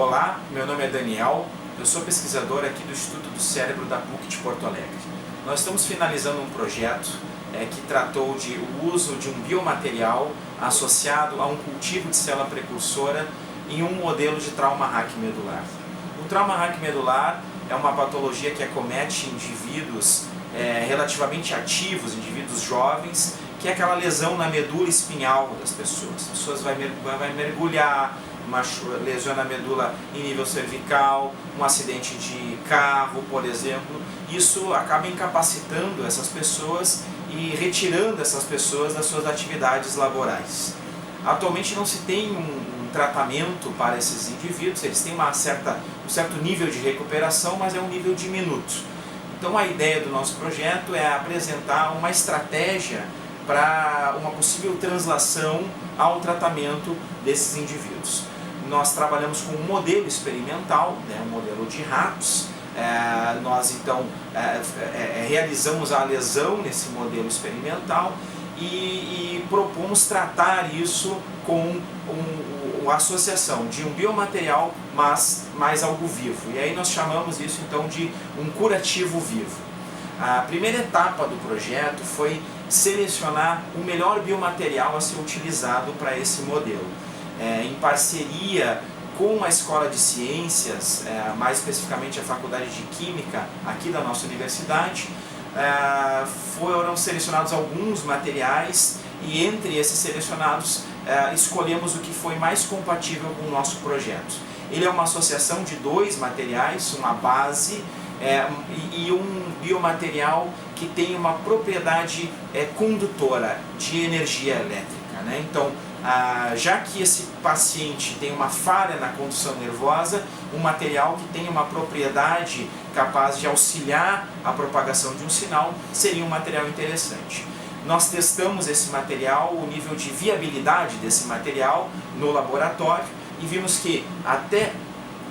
Olá, meu nome é Daniel, eu sou pesquisador aqui do Instituto do Cérebro da PUC de Porto Alegre. Nós estamos finalizando um projeto que tratou de o uso de um biomaterial associado a um cultivo de célula precursora em um modelo de trauma raquimedular. O trauma raquimedular é uma patologia que acomete indivíduos relativamente ativos, indivíduos jovens, que é aquela lesão na medula espinhal das pessoas. As pessoas vai mergulhar, lesiona a medula em nível cervical, um acidente de carro, por exemplo. Isso acaba incapacitando essas pessoas e retirando essas pessoas das suas atividades laborais. Atualmente não se tem um tratamento para esses indivíduos, eles têm um certo nível de recuperação, mas é um nível diminuto. Então a ideia do nosso projeto é apresentar uma estratégia para uma possível translação ao tratamento desses indivíduos. Nós trabalhamos com um modelo experimental, um modelo de ratos. Nós então realizamos a lesão nesse modelo experimental e propomos tratar isso com a associação de um biomaterial, mas mais algo vivo. E aí nós chamamos isso então de um curativo vivo. A primeira etapa do projeto foi selecionar o melhor biomaterial a ser utilizado para esse modelo. Em parceria com a Escola de Ciências, mais especificamente a Faculdade de Química aqui da nossa universidade, foram selecionados alguns materiais e entre esses selecionados escolhemos o que foi mais compatível com o nosso projeto. Ele é uma associação de dois materiais, uma base e um biomaterial que tem uma propriedade condutora de energia elétrica. Então, já que esse paciente tem uma falha na condução nervosa, um material que tem uma propriedade capaz de auxiliar a propagação de um sinal seria um material interessante. Nós testamos esse material, o nível de viabilidade desse material no laboratório e vimos que até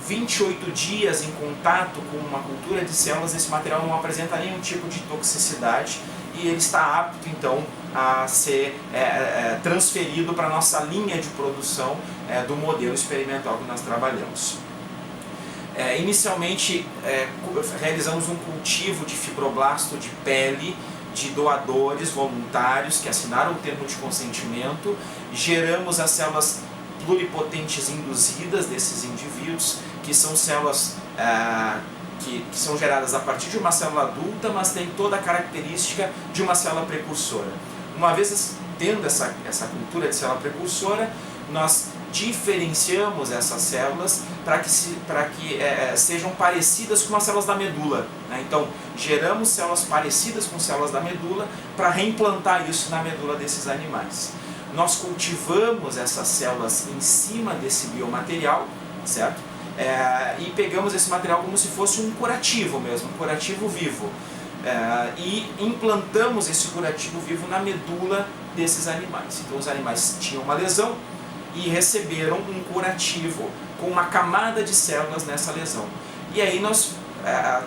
28 dias em contato com uma cultura de células, esse material não apresenta nenhum tipo de toxicidade e ele está apto então a ser transferido para a nossa linha de produção do modelo experimental que nós trabalhamos. Inicialmente realizamos um cultivo de fibroblasto de pele de doadores voluntários que assinaram o termo de consentimento, geramos as células pluripotentes induzidas desses indivíduos, que são células que são geradas a partir de uma célula adulta, mas tem toda a característica de uma célula precursora. Uma vez tendo essa cultura de célula precursora, nós diferenciamos essas células para que sejam parecidas com as células da medula. Então, geramos células parecidas com células da medula para reimplantar isso na medula desses animais. Nós cultivamos essas células em cima desse biomaterial, certo? E pegamos esse material como se fosse um curativo mesmo, um curativo vivo. E implantamos esse curativo vivo na medula desses animais. Então os animais tinham uma lesão e receberam um curativo com uma camada de células nessa lesão. E aí nós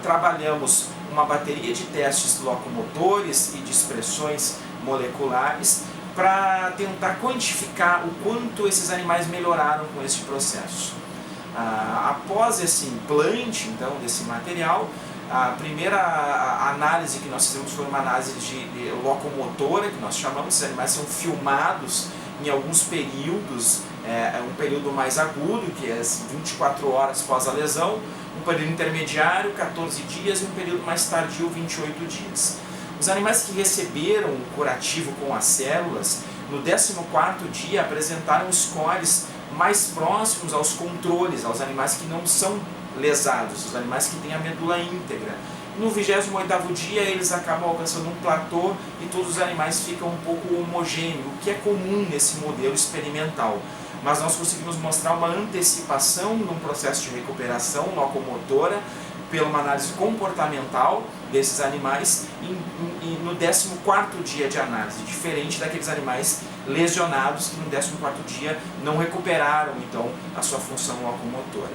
trabalhamos uma bateria de testes locomotores e de expressões moleculares para tentar quantificar o quanto esses animais melhoraram com esse processo. Após esse implante então, desse material, a primeira análise que nós fizemos foi uma análise de locomotora, que nós chamamos. Esses animais são filmados em alguns períodos, um período mais agudo, que é 24 horas após a lesão, um período intermediário, 14 dias, e um período mais tardio, 28 dias. Os animais que receberam o curativo com as células, no 14º dia apresentaram scores mais próximos aos controles, aos animais que não são lesados, os animais que têm a medula íntegra. No 28º dia eles acabam alcançando um platô e todos os animais ficam um pouco homogêneos, o que é comum nesse modelo experimental. Mas nós conseguimos mostrar uma antecipação num processo de recuperação locomotora pela uma análise comportamental desses animais e no 14º dia de análise, diferente daqueles animais lesionados que no 14º dia não recuperaram então a sua função locomotora.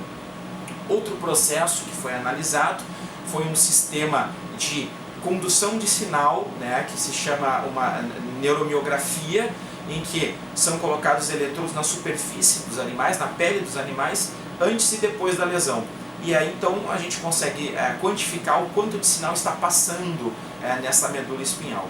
Outro processo que foi analisado foi um sistema de condução de sinal, que se chama uma neuromiografia, em que são colocados eletrodos na superfície dos animais, na pele dos animais, antes e depois da lesão. E aí então a gente consegue quantificar o quanto de sinal está passando nessa medula espinhal.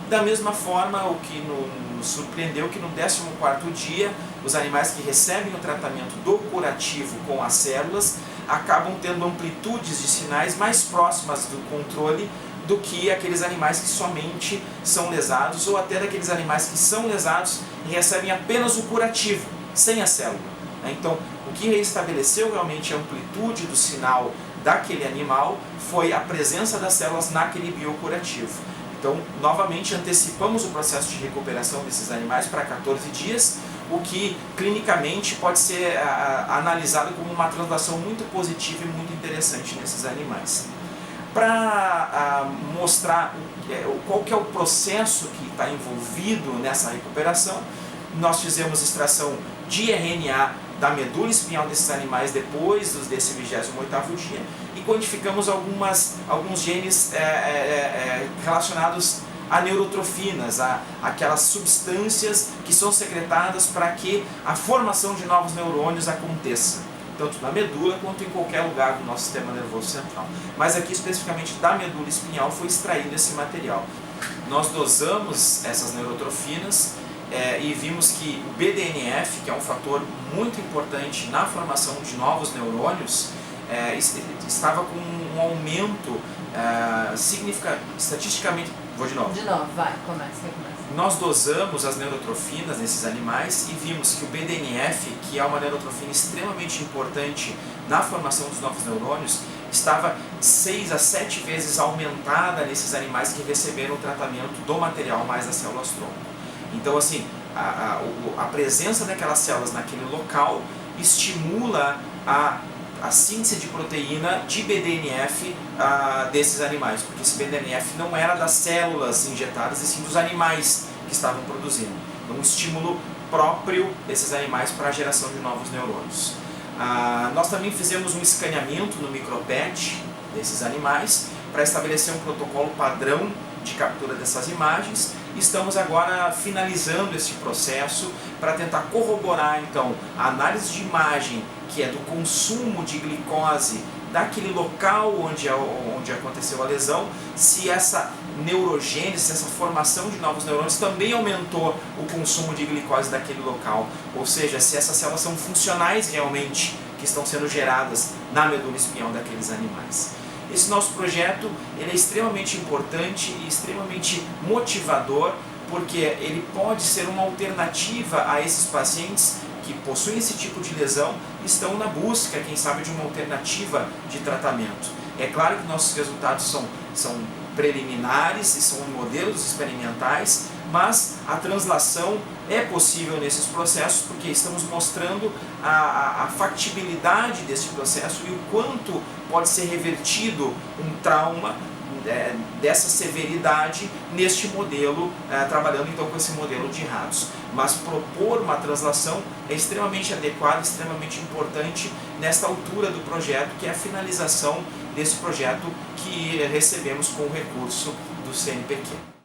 Da mesma forma, o que nos surpreendeu que no 14º dia, os animais que recebem o tratamento do curativo com as células acabam tendo amplitudes de sinais mais próximas do controle do que aqueles animais que somente são lesados, ou até daqueles animais que são lesados e recebem apenas o curativo, sem a célula. Então, o que restabeleceu realmente a amplitude do sinal daquele animal foi a presença das células naquele biocurativo. Então, novamente, antecipamos o processo de recuperação desses animais para 14 dias, o que clinicamente pode ser analisado como uma translação muito positiva e muito interessante nesses animais. Para mostrar qual que é o processo que está envolvido nessa recuperação, nós fizemos extração de RNA da medula espinhal desses animais depois desse 28º dia e quantificamos alguns genes relacionados a neurotrofinas, aquelas substâncias que são secretadas para que a formação de novos neurônios aconteça, tanto na medula quanto em qualquer lugar do nosso sistema nervoso central. Mas aqui especificamente da medula espinhal foi extraído esse material. Nós dosamos essas neurotrofinas e vimos que o BDNF, que é um fator muito importante na formação de novos neurônios, estava com um aumento estatisticamente... Vou de novo. De novo, vai, começa. Nós dosamos as neurotrofinas nesses animais e vimos que o BDNF, que é uma neurotrofina extremamente importante na formação dos novos neurônios, estava 6 a 7 vezes aumentada nesses animais que receberam o tratamento do material mais as células-tronco. Então, assim, a presença daquelas células naquele local estimula a síntese de proteína de BDNF desses animais, porque esse BDNF não era das células injetadas, e sim dos animais que estavam produzindo. Então, um estímulo próprio desses animais para a geração de novos neurônios. Nós também fizemos um escaneamento no micropet desses animais para estabelecer um protocolo padrão de captura dessas imagens. Estamos agora finalizando esse processo para tentar corroborar então a análise de imagem, que é do consumo de glicose daquele local onde aconteceu a lesão, se essa neurogênese, essa formação de novos neurônios também aumentou o consumo de glicose daquele local, ou seja, se essas células são funcionais realmente que estão sendo geradas na medula espinhal daqueles animais. Esse nosso projeto ele é extremamente importante e extremamente motivador, porque ele pode ser uma alternativa a esses pacientes que possuem esse tipo de lesão e estão na busca, quem sabe, de uma alternativa de tratamento. É claro que nossos resultados são preliminares e são modelos experimentais, mas a translação é possível nesses processos porque estamos mostrando a factibilidade desse processo e o quanto pode ser revertido um trauma dessa severidade neste modelo, trabalhando então com esse modelo de ratos. Mas propor uma translação é extremamente adequado, extremamente importante nesta altura do projeto, que é a finalização desse projeto que recebemos com o recurso do CNPq.